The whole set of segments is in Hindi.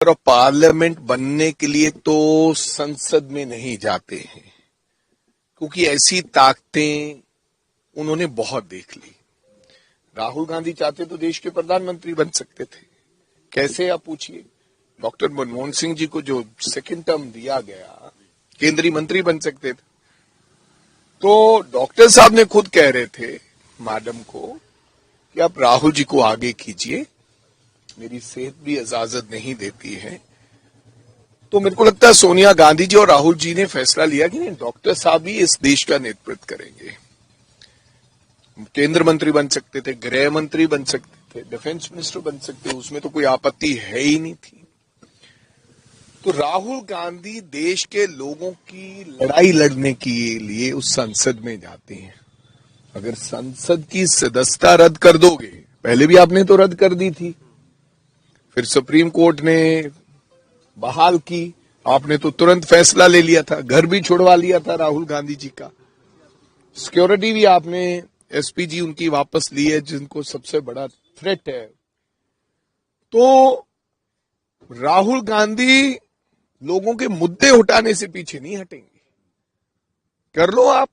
मेंबर ऑफ पार्लियामेंट बनने के लिए तो संसद में नहीं जाते हैं, क्योंकि ऐसी ताकतें उन्होंने बहुत देख ली। राहुल गांधी चाहते तो देश के प्रधानमंत्री बन सकते थे। कैसे, आप पूछिए। डॉक्टर मनमोहन सिंह जी को जो सेकंड टर्म दिया गया, केंद्रीय मंत्री बन सकते थे। तो डॉक्टर साहब ने खुद कह रहे थे मैडम को कि आप राहुल जी को आगे कीजिए, मेरी सेहत भी इजाजत नहीं देती है। तो मेरे को लगता है सोनिया गांधी जी और राहुल जी ने फैसला लिया कि नहीं, डॉक्टर साहब ही इस देश का नेतृत्व करेंगे। केंद्र मंत्री बन सकते थे, गृह मंत्री बन सकते थे, डिफेंस मिनिस्टर बन सकते थे, उसमें तो कोई आपत्ति है ही नहीं थी। तो राहुल गांधी देश के लोगों की लड़ाई लड़ने के लिए उस संसद में जाते हैं। अगर संसद की सदस्यता रद्द कर दोगे, पहले भी आपने तो रद्द कर दी थी, फिर सुप्रीम कोर्ट ने बहाल की, आपने तो तुरंत फैसला ले लिया था, घर भी छुड़वा लिया था राहुल गांधी जी का, सिक्योरिटी भी आपने एसपीजी उनकी वापस ली है, जिनको सबसे बड़ा थ्रेट है। तो राहुल गांधी लोगों के मुद्दे उठाने से पीछे नहीं हटेंगे। कर लो आप।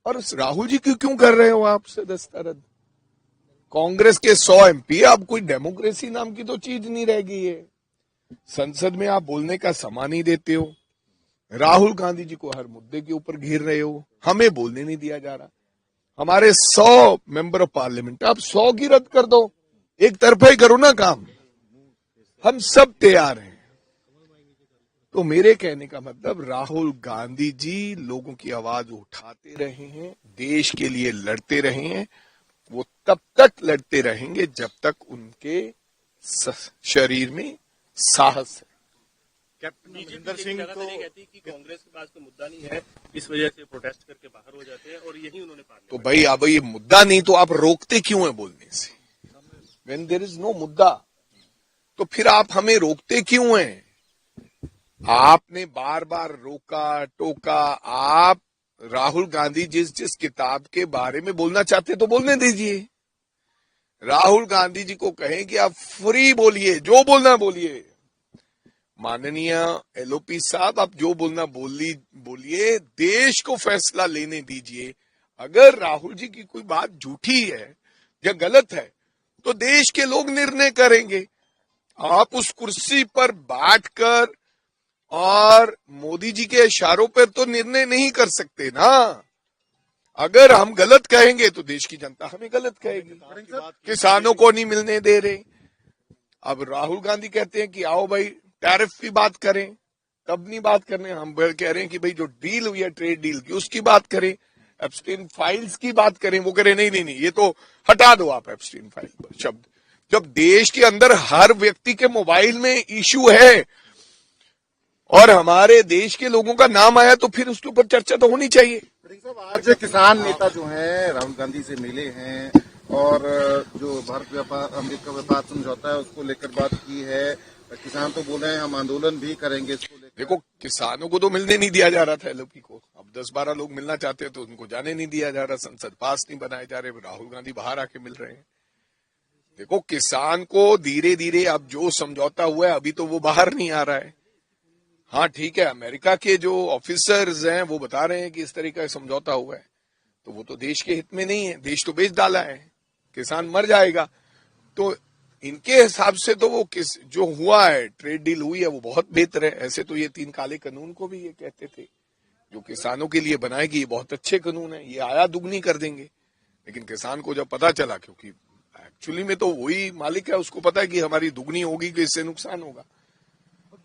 और राहुल जी क्यों कर रहे हो आप सदस्यता रद्द? कांग्रेस के 100 एमपी, अब कोई डेमोक्रेसी नाम की तो चीज नहीं रह गई है। संसद में आप बोलने का समय नहीं देते हो, राहुल गांधी जी को हर मुद्दे के ऊपर घेर रहे हो, हमें बोलने नहीं दिया जा रहा। हमारे 100 मेंबर ऑफ पार्लियामेंट, आप 100 की रद्द कर दो, एक तरफा ही करो ना काम, हम सब तैयार हैं। तो मेरे कहने का मतलब, राहुल गांधी जी लोगों की आवाज उठाते रहे हैं, देश के लिए लड़ते रहे हैं, वो तब तक लड़ते रहेंगे जब तक उनके शरीर में साहस है। कैप्टन अमरिंदर सिंह तो कहती कि कांग्रेस के पास तो मुद्दा नहीं है, इस वजह से प्रोटेस्ट करके बाहर हो जाते हैं, और यही उन्होंने तो भाई अब ये मुद्दा नहीं तो आप रोकते क्यों है बोलने से? व्हेन देयर इज नो मुद्दा, तो फिर आप हमें रोकते क्यों हैं? आपने बार बार रोका टोका। आप राहुल गांधी जिस किताब के बारे में बोलना चाहते तो बोलने दीजिए। राहुल गांधी जी को कहें कि आप फ्री बोलिए, जो बोलना बोलिए। माननीय एलओपी साहब, आप जो बोलना बोलिए, देश को फैसला लेने दीजिए। अगर राहुल जी की कोई बात झूठी है या गलत है तो देश के लोग निर्णय करेंगे। आप उस कुर्सी पर बैठकर और मोदी जी के इशारों पर तो निर्णय नहीं कर सकते ना। अगर हम गलत कहेंगे तो देश की जनता हमें गलत कहेगी। किसानों को नहीं मिलने दे रहे। अब राहुल गांधी कहते हैं कि आओ भाई टैरिफ की बात करें, कब नहीं बात करने? हम कह रहे हैं कि भाई जो डील हुई है ट्रेड डील की, उसकी बात करें, एब्सटेन फाइल्स की बात करें। वो कह रहे नहीं, ये तो हटा दो आप एब्सटेन फाइल शब्द। जब देश के अंदर हर व्यक्ति के मोबाइल में इश्यू है और हमारे देश के लोगों का नाम आया तो फिर उसके ऊपर चर्चा तो होनी चाहिए। आज किसान नेता जो हैं राहुल गांधी से मिले हैं और जो भारत व्यापार अमेरिका व्यापार समझौता है उसको लेकर बात की है। किसान तो बोल रहे हैं हम आंदोलन भी करेंगे इसको लेकर। देखो, किसानों को तो मिलने नहीं दिया जा रहा था एलओपी को। अब 10-12 लोग मिलना चाहते हैं तो उनको जाने नहीं दिया जा रहा, संसद पास नहीं बनाए जा रहे, राहुल गांधी बाहर आके मिल रहे हैं। देखो, किसान को धीरे धीरे अब जो समझौता हुआ है अभी तो वो बाहर नहीं आ रहा है। हाँ ठीक है, अमेरिका के जो ऑफिसर्स हैं वो बता रहे हैं कि इस तरीके का समझौता हुआ है, तो वो तो देश के हित में नहीं है, देश तो बेच डाला है, किसान मर जाएगा। तो इनके हिसाब से तो वो जो हुआ है, ट्रेड डील हुई है, वो बहुत बेहतर है। ऐसे तो ये 3 काले कानून को भी ये कहते थे जो किसानों के लिए बनाए कि ये बहुत अच्छे कानून है, ये आया दुगनी कर देंगे। लेकिन किसान को जब पता चला, क्योंकि एक्चुअली में तो वही मालिक है, उसको पता है कि हमारी दुगनी होगी कि इससे नुकसान होगा।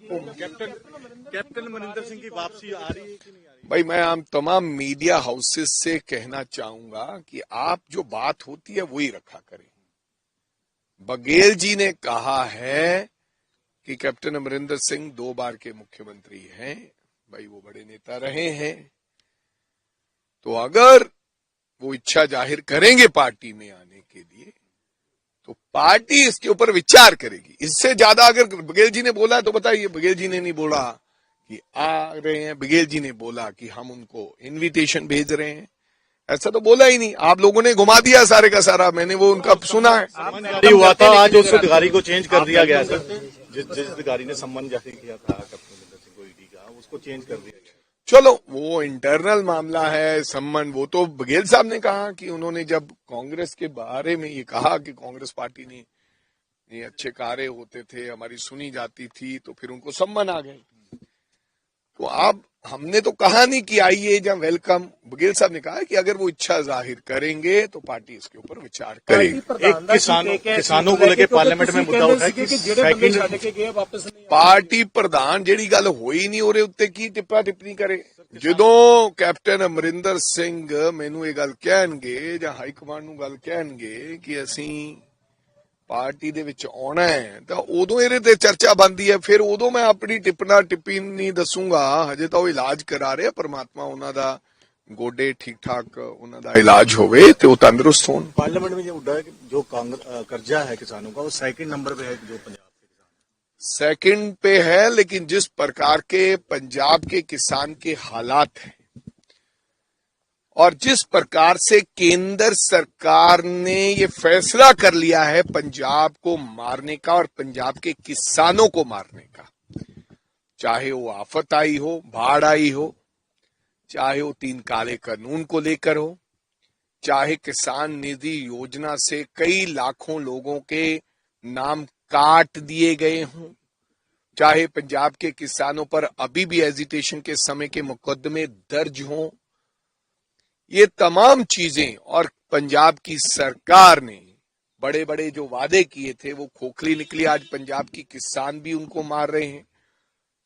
कैप्टन अमरिंदर सिंह की वापसी आ रही है कि नहीं आ रही? भाई, मैं आम तमाम मीडिया हाउसेस से कहना चाहूंगा कि आप जो बात होती है वही रखा करें। बघेल जी ने कहा है कि कैप्टन अमरिंदर सिंह 2 बार के मुख्यमंत्री हैं। भाई, वो बड़े नेता रहे हैं, तो अगर वो इच्छा जाहिर करेंगे पार्टी में आने के लिए तो पार्टी इसके ऊपर विचार करेगी। इससे ज्यादा अगर बघेल जी ने बोला तो बताइए, बघेल जी ने नहीं बोला कि आ रहे हैं, बघेल जी ने बोला कि हम उनको इनविटेशन भेज रहे हैं, ऐसा तो बोला ही नहीं। आप लोगों ने घुमा दिया सारे का सारा, मैंने वो उनका सुना है। हुआ था, आज उस अधिकारी को चेंज कर दिया गया सर। जिस अधिकारी ने सम्मान जारी किया था कैप्टन अमरिंदर सिंह को ईडी का, उसको चेंज कर दिया गया। चलो वो इंटरनल मामला है, सम्मान। वो तो बघेल साहब ने कहा कि उन्होंने जब कांग्रेस के बारे में ये कहा कि कांग्रेस पार्टी ने ये अच्छे कार्य होते थे, हमारी सुनी जाती थी, तो फिर उनको सम्मान आ गए। तो अब हमने तो कहा नहीं कि आइए या वेलकम। बघेल साहब ने कहा कि अगर वो इच्छा जाहिर करेंगे तो पार्टी इसके ऊपर विचार करेगी। एक किसानों को लेकर पार्लियामेंट में मुद्दा उठा कि सेकंड पार्टी प्रधान जेड़ी गल होई नहीं ਉਹਦੇ ਉੱਤੇ ਕੀ ਟਿੱਪਾ ਟਿੱਪਣੀ ਕਰੇ। ਜਦੋਂ ਕੈਪਟਨ ਅਮਰਿੰਦਰ ਸਿੰਘ ਮੈਨੂੰ ਇਹ ਗੱਲ ਕਹਿਣਗੇ ਜਾਂ ਹਾਈ ਕਮਾਂਡ ਨੂੰ ਗੱਲ ਕਹਿਣਗੇ ਕਿ ਅਸੀਂ ਪਾਰਟੀ ਦੇ ਵਿੱਚ ਆਉਣਾ ਹੈ, ਤਾਂ ਉਦੋਂ ਇਹਦੇ ਤੇ ਚਰਚਾ ਬਣਦੀ ਹੈ। ਫਿਰ ਉਦੋਂ ਮੈਂ ਆਪਣੀ ਟਿੱਪੀ ਨਹੀਂ ਦੱਸੂਗਾ। ਹਜੇ ਤਾਂ ਉਹ ਇਲਾਜ ਕਰਾ ਰਹੇ ਆ, परमात्मा ਉਹਨਾਂ ਦਾ ਗੋਡੇ ਠੀਕ ਠਾਕ ਉਹਨਾਂ ਦਾ ਇਲਾਜ ਹੋਵੇ ਤੇ ਉਹ ਤੰਦਰੁਸਤ ਹੋਣ। पार्लियामेंट में ये उठा है कि जो कर्जा है किसानों का वो सेकंड नंबर पे है जो पंजाब के किसान। सेकंड पे है, लेकिन जिस प्रकार के पंजाब के किसान के हालात हैं और जिस प्रकार से केंद्र सरकार ने ये फैसला कर लिया है पंजाब को मारने का और पंजाब के किसानों को मारने का, चाहे वो आफत आई हो, बाढ़ आई हो, चाहे वो 3 काले कानून को लेकर हो, चाहे किसान निधि योजना से कई लाखों लोगों के नाम काट दिए गए हों, चाहे पंजाब के किसानों पर अभी भी एजिटेशन के समय के मुकदमे दर्ज हों, ये तमाम चीजें और पंजाब की सरकार ने बड़े बड़े जो वादे किए थे वो खोखली निकली। आज पंजाब की किसान भी उनको मार रहे हैं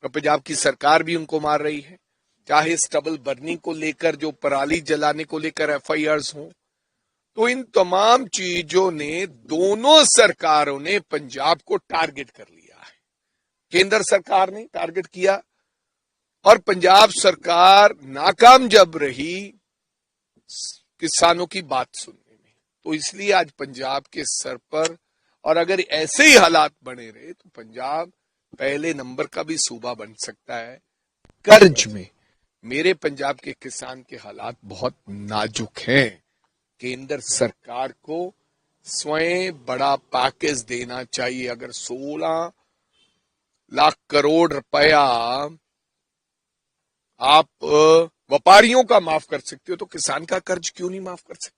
और पंजाब की सरकार भी उनको मार रही है। चाहे स्टबल बर्निंग को लेकर, जो पराली जलाने को लेकर एफआईआर्स हों, तो इन तमाम चीजों ने दोनों सरकारों ने पंजाब को टारगेट कर लिया है। केंद्र सरकार ने टारगेट किया और पंजाब सरकार नाकाम जब रही किसानों की बात सुनने में, तो इसलिए आज पंजाब के सर पर, और अगर ऐसे ही हालात बने रहे तो पंजाब पहले नंबर का भी सूबा बन सकता है कर्ज में। मेरे पंजाब के किसान के हालात बहुत नाजुक हैं। केंद्र सरकार को स्वयं बड़ा पैकेज देना चाहिए। अगर 16 लाख करोड़ रुपया आप व्यापारियों का माफ कर सकते हो तो किसान का कर्ज क्यों नहीं माफ कर सकते?